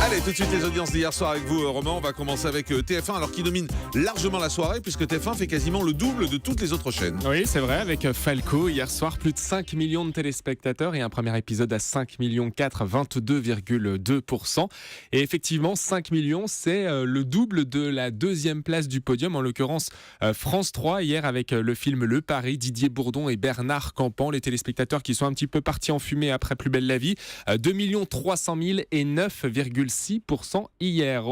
Allez, tout de suite les audiences d'hier soir avec vous, Romain. On va commencer avec TF1, alors qui domine largement la soirée, puisque TF1 fait quasiment le double de toutes les autres chaînes. Oui, c'est vrai, avec Falco, hier soir, plus de 5 millions de téléspectateurs et un premier épisode à 5 millions 4, 22,2%. Et effectivement, 5 millions, c'est le double de la deuxième place du podium, en l'occurrence France 3, hier avec le film Le Pari, Didier Bourdon et Bernard Campan, les téléspectateurs qui sont un petit peu partis en fumée après Plus belle la vie, 2 300 000 et 9,6% hier.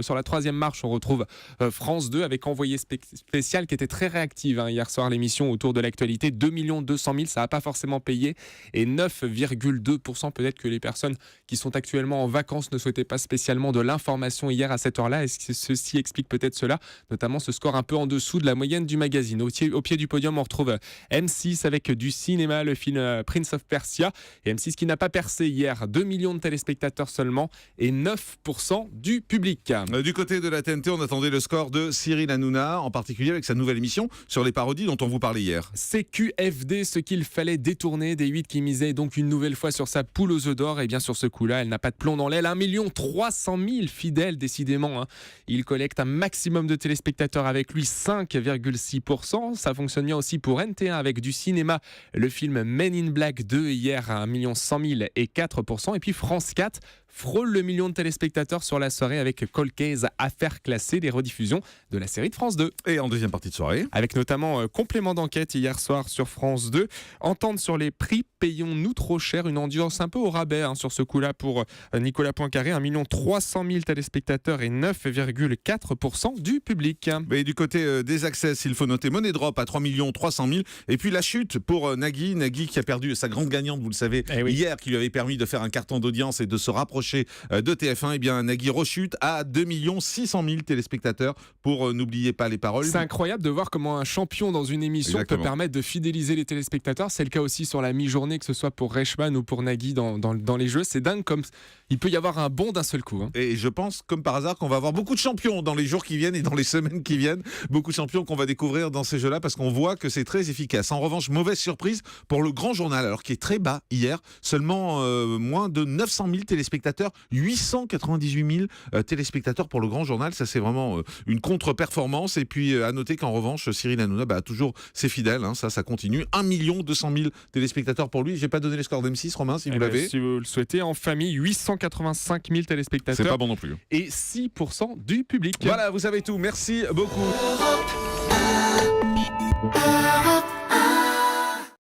Sur la troisième marche, on retrouve France 2 avec Envoyé spécial qui était très réactive hier soir, l'émission autour de l'actualité. 2 200 000, ça n'a pas forcément payé, et 9,2%. Peut-être que les personnes qui sont actuellement en vacances ne souhaitaient pas spécialement de l'information hier à cette heure-là, et ceci explique peut-être cela, notamment ce score un peu en dessous de la moyenne du magazine. Au pied du podium, on retrouve M6 avec du cinéma, le film Prince of Persia, et M6 qui n'a pas percé hier, 2 millions de téléspectateurs seulement et 9% du public. Du côté de la TNT, on attendait le score de Cyril Hanouna, en particulier avec sa nouvelle émission sur les parodies dont on vous parlait hier. CQFD, ce qu'il fallait détourner, des 8 qui misaient donc une nouvelle fois sur sa poule aux œufs d'or. Et bien sur ce coup-là, elle n'a pas de plomb dans l'aile. 1 300 000 fidèles, décidément. Il collecte un maximum de téléspectateurs avec lui, 5,6%. Ça fonctionne bien aussi pour NT1 avec du cinéma. Le film Men in Black 2 hier à 1 100 000 et 4%. Et puis France 4 frôle le million de téléspectateurs sur la soirée avec Cold Case, Affaires classées, les rediffusions de la série de France 2. Et en deuxième partie de soirée, avec notamment complément d'enquête hier soir sur France 2. Entente sur les prix, payons-nous trop cher, une audience un peu au rabais sur ce coup-là pour Nicolas Poincaré, 1 300 000 téléspectateurs et 9,4% du public. Mais du côté des access, il faut noter Money Drop à 3 300 000, et puis la chute pour Nagui qui a perdu sa grande gagnante, vous le savez, hier, qui lui avait permis de faire un carton d'audience et de se rapprocher de TF1. Et bien Nagui rechute à 2 600 000 téléspectateurs pour N'oubliez pas les paroles. C'est incroyable de voir comment un champion dans une émission peut permettre de fidéliser les téléspectateurs. C'est le cas aussi sur la mi-journée, que ce soit pour Reichmann ou pour Nagui dans les jeux. C'est dingue comme il peut y avoir un bond d'un seul coup. Et je pense, comme par hasard, qu'on va avoir beaucoup de champions dans les jours qui viennent et dans les semaines qui viennent. Beaucoup de champions qu'on va découvrir dans ces jeux-là, parce qu'on voit que c'est très efficace. En revanche, mauvaise surprise pour le Grand Journal, alors qui est très bas hier. Seulement moins de 900 000 téléspectateurs, 898 000 téléspectateurs pour le Grand Journal. Ça, c'est vraiment une contre-performance. Et puis, à noter qu'en revanche, Cyril Hanouna a toujours ses fidèles. Ça continue. 1 200 000 téléspectateurs pour lui. J'ai pas donné les scores d'M6, Romain, si vous l'avez. Si vous le souhaitez, en famille, 885 000 téléspectateurs. C'est pas bon non plus. Et 6% du public. Voilà, vous savez tout. Merci beaucoup.